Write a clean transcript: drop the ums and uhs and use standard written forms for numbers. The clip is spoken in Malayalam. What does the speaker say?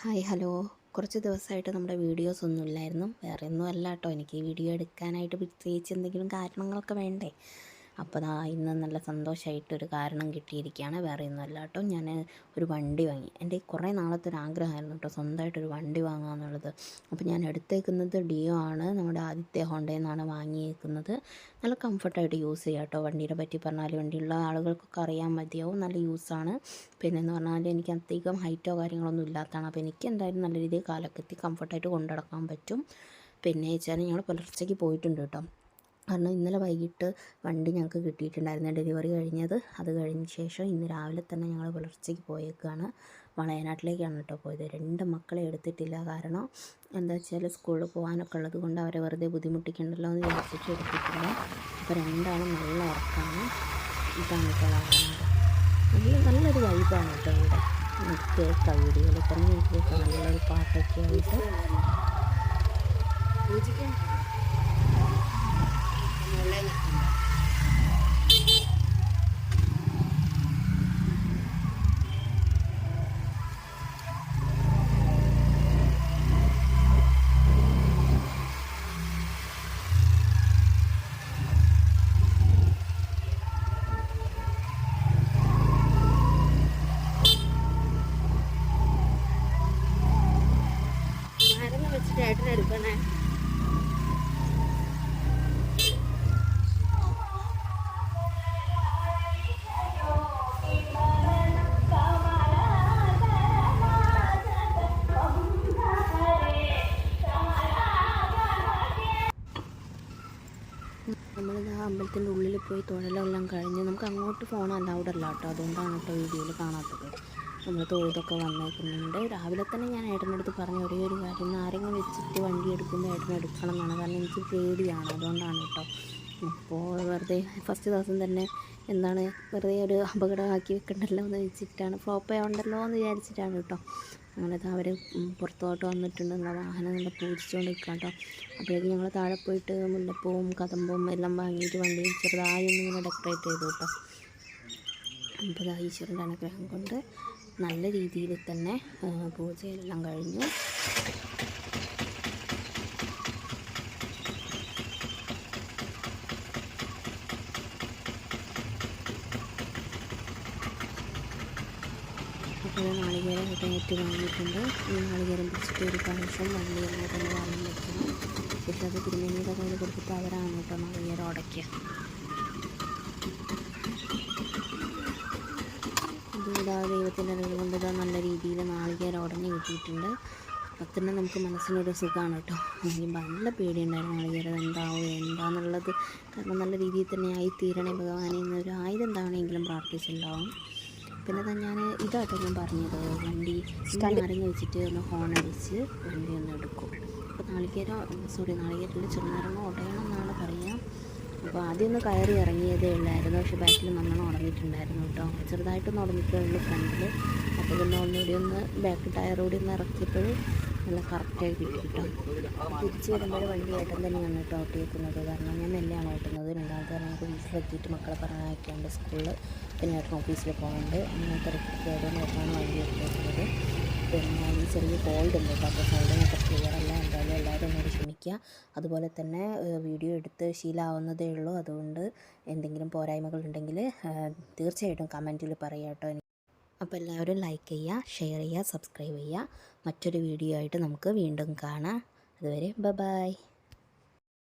Hi hello. കുറച്ച് ദിവസമായിട്ട് നമ്മുടെ വീഡിയോസ് ഒന്നും ഇല്ലായിരുന്നു. വേറെ ഒന്നും അല്ല കേട്ടോ, എനിക്ക് ഈ വീഡിയോ എടുക്കാനായിട്ട് പ്രത്യേകിച്ച് എന്തെങ്കിലും കാരണങ്ങളൊക്കെ വേണ്ടേ. അപ്പോൾ ഇന്ന് നല്ല സന്തോഷമായിട്ടൊരു കാരണം കിട്ടിയിരിക്കുകയാണ്. വേറെ ഒന്നും അല്ല കേട്ടോ, ഞാൻ ഒരു വണ്ടി വാങ്ങി. എൻ്റെ കുറേ നാളത്തെ ഒരു ആഗ്രഹമായിരുന്നു കേട്ടോ സ്വന്തമായിട്ടൊരു വണ്ടി വാങ്ങുക എന്നുള്ളത്. അപ്പോൾ ഞാൻ എടുത്തേക്കുന്നത് ഡിയോ ആണ്, നമ്മുടെ ആദിത്യ ഹോണ്ടയിൽ നിന്നാണ് വാങ്ങിയേക്കുന്നത്. നല്ല കംഫർട്ടായിട്ട് യൂസ് ചെയ്യാം കേട്ടോ. വണ്ടിയെ പറ്റി പറഞ്ഞാൽ വണ്ടിയുള്ള ആളുകൾക്കൊക്കെ അറിയാൻ മതിയാവും, നല്ല യൂസാണ്. പിന്നെയെന്ന് പറഞ്ഞാൽ എനിക്ക് അധികം ഹൈറ്റോ കാര്യങ്ങളൊന്നും ഇല്ലാത്തതാണ്. അപ്പോൾ എനിക്ക് എന്തായാലും നല്ല രീതിയിൽ കാലൊക്കെ എത്തി കംഫർട്ടായിട്ട് കൊണ്ടുനടക്കാൻ പറ്റും. പിന്നെ വെച്ചാൽ ഞങ്ങൾ പുലർച്ചയ്ക്ക് പോയിട്ടുണ്ട് കേട്ടോ. കാരണം ഇന്നലെ വൈകിട്ട് വണ്ടി ഞങ്ങൾക്ക് കിട്ടിയിട്ടുണ്ടായിരുന്നു, ഡെലിവറി കഴിഞ്ഞത്. അത് കഴിഞ്ഞ ശേഷം ഇന്ന് രാവിലെ തന്നെ ഞങ്ങൾ പുലർച്ചയ്ക്ക് പോയേക്കാണ്. വളയനാട്ടിലേക്കാണ് കേട്ടോ പോയത്. 2 മക്കളെ എടുത്തിട്ടില്ല. കാരണം എന്താ വെച്ചാൽ സ്കൂളിൽ പോകാനൊക്കെ ഉള്ളത് കൊണ്ട് അവരെ വെറുതെ ബുദ്ധിമുട്ടിക്കണ്ടല്ലോ എന്ന് വിചാരിച്ചിട്ട് എടുത്തിട്ടില്ല. അപ്പോൾ രണ്ടാളും നല്ല ഉറക്കമാണ്. ഇതാണ് കേട്ടോ നല്ലൊരു വൈബാണ് കേട്ടോ ഇവിടെ. കേൾക്കാം വീഡിയോയിൽ തന്നെ കേൾക്കാം, നല്ലൊരു പാട്ടൊക്കെ ആയിട്ട്. ആരെന്ന് വെച്ചിട്ട് ഏട്ടനെടുക്കണേ. നമ്മളിത് ആ അമ്പലത്തിൻ്റെ ഉള്ളിൽ പോയി തൊഴലെല്ലാം കഴിഞ്ഞ് നമുക്ക് അങ്ങോട്ട് ഫോൺ അലൗഡ് അല്ല കേട്ടോ. അതുകൊണ്ടാണ് കേട്ടോ വീഡിയോയിൽ കാണാത്തത്. നമ്മൾ തൊഴുതൊക്കെ വന്നേക്കുന്നുണ്ട്. രാവിലെ തന്നെ ഞാൻ ഏട്ടനടുത്ത് പറഞ്ഞ ഒരേ ഒരു കാര്യം, ആരെങ്കിലും വെച്ചിട്ട് വണ്ടി എടുക്കുമ്പോൾ ഏട്ടനെടുക്കണം എന്നാണ്. കാരണം എനിക്ക് പേടിയാണ്, അതുകൊണ്ടാണ് കേട്ടോ. അപ്പോൾ വെറുതെ ഫസ്റ്റ് ദിവസം തന്നെ എന്താണ് വെറുതെ ഒരു അപകടമാക്കി വെക്കണ്ടല്ലോ എന്ന് വെച്ചിട്ടാണ്, ഫ്ലോപ്പ് ആവണ്ടല്ലോ എന്ന് വിചാരിച്ചിട്ടാണ് കേട്ടോ. അങ്ങനെ അവർ പുറത്തോട്ട് വന്നിട്ടുണ്ട്. നമ്മുടെ വാഹനം നല്ല പൂജിച്ചുകൊണ്ട് നിൽക്കാം കേട്ടോ. അപ്പോഴേക്കും ഞങ്ങൾ താഴെ പോയിട്ട് മുല്ലപ്പൂവും കദമ്പും എല്ലാം വാങ്ങിയിട്ട് വണ്ടി ചെറുതായി ഒന്നിങ്ങനെ ഡെക്കറേറ്റ് ചെയ്തു കേട്ടോ. അപ്പോൾ ഈശ്വരൻ്റെ അനുഗ്രഹം കൊണ്ട് നല്ല രീതിയിൽ തന്നെ പൂജയെല്ലാം കഴിഞ്ഞു. അപ്പോൾ നാളികേരം ഏറ്റ് വാങ്ങിയിട്ടുണ്ട്. ഈ നാളികേരം പിടിച്ചിട്ട് ഒരു പ്രാവശ്യം വണ്ടി തന്നെ വാങ്ങി വെക്കണം. പക്ഷേ അത് തിരുമേനിയുടെ കയ്യിൽ കൊടുത്തിട്ട് അവരാണ് കേട്ടോ നാളികേരം ഉടയ്ക്കുക. ഇതിവിടെ ദൈവത്തിൻ്റെ അറിവ് കൊണ്ട് നല്ല രീതിയിൽ നാളികേരം ഉടഞ്ഞ് കിട്ടിയിട്ടുണ്ട്. അപ്പം തന്നെ നമുക്ക് മനസ്സിനൊരു സുഖമാണ് കേട്ടോ. എനിക്ക് നല്ല പേടിയുണ്ടായിരുന്നു നാളികേരം എന്താണെന്നുള്ളത്. കാരണം നല്ല രീതിയിൽ തന്നെ ആയിത്തീരണേ ഭഗവാനെ എന്നൊരു 1000 തവണയെങ്കിലും പ്രാർത്ഥിച്ചിട്ടുണ്ടാവും. പിന്നെ ഞാൻ ഇതാട്ടോ ഞാൻ പറഞ്ഞത്, വണ്ടി ആരെങ്കിലും വെച്ചിട്ട് ഒന്ന് ഹോൺ അടിച്ച് വണ്ടി ഒന്ന് എടുക്കും. അപ്പോൾ നാളികേരത്തിൽ ചെറുനാരങ്ങ ഉടയണം എന്നാണ് പറയുക. അപ്പോൾ ആദ്യം ഒന്ന് കയറി ഇറങ്ങിയതേ ഉള്ളായിരുന്നു, പക്ഷേ ബാക്കിൽ നല്ലോണം ഉടങ്ങിയിട്ടുണ്ടായിരുന്നു കേട്ടോ. ചെറുതായിട്ടൊന്ന് ഉടങ്ങിയിട്ടേ ഉള്ളൂ ഫ്രണ്ടിൽ. അപ്പോൾ പിന്നെ ഒന്നുകൂടി ഒന്ന് ബാക്ക് ടയർ കൂടി ഒന്ന് ഇറക്കിയപ്പോൾ നല്ല കറക്റ്റായി കിട്ടി കേട്ടോ. തിരിച്ച് വരുമ്പോൾ വണ്ടി ഏട്ടൻ തന്നെയാണ് കേട്ടോ ഓട്ടിയേക്കുന്നത്. കാരണം ഞാൻ മെല്ലെയാണ് ഓട്ടുന്നത്. രണ്ടാമത്തെ നമുക്ക് വീട്ടിലെത്തിയിട്ട് മക്കളെ പറഞ്ഞയക്കാണ്ട് സ്കൂളിൽ, പിന്നെ ഏട്ടൻ ഓഫീസിൽ പോകുന്നുണ്ട്. അങ്ങനെ തിരക്കൊക്കെ ആയതുകൊണ്ട് ഏട്ടനാണ് വണ്ടി എടുത്തേക്കുന്നത്. പിന്നെ ഈ ചെറിയ കോൾഡ് ഉണ്ട് കേട്ടോ. അപ്പോൾ സൗണ്ടിനൊക്കെ ക്ലിയർ അല്ല. എന്തായാലും എല്ലാവരും ഒന്നുകൂടി ക്ഷമിക്കുക. അതുപോലെ തന്നെ വീഡിയോ എടുത്ത് ശീലമാവുന്നതേ ഉള്ളൂ. അതുകൊണ്ട് എന്തെങ്കിലും പോരായ്മകൾ ഉണ്ടെങ്കിൽ തീർച്ചയായിട്ടും കമൻറ്റിൽ പറയാം കേട്ടോ. അപ്പോൾ എല്ലാവരും ലൈക്ക് ചെയ്യുക, ഷെയർ ചെയ്യുക, സബ്സ്ക്രൈബ് ചെയ്യുക. മറ്റൊരു വീഡിയോ ആയിട്ട് നമുക്ക് വീണ്ടും കാണാം. അതുവരെ ബൈ.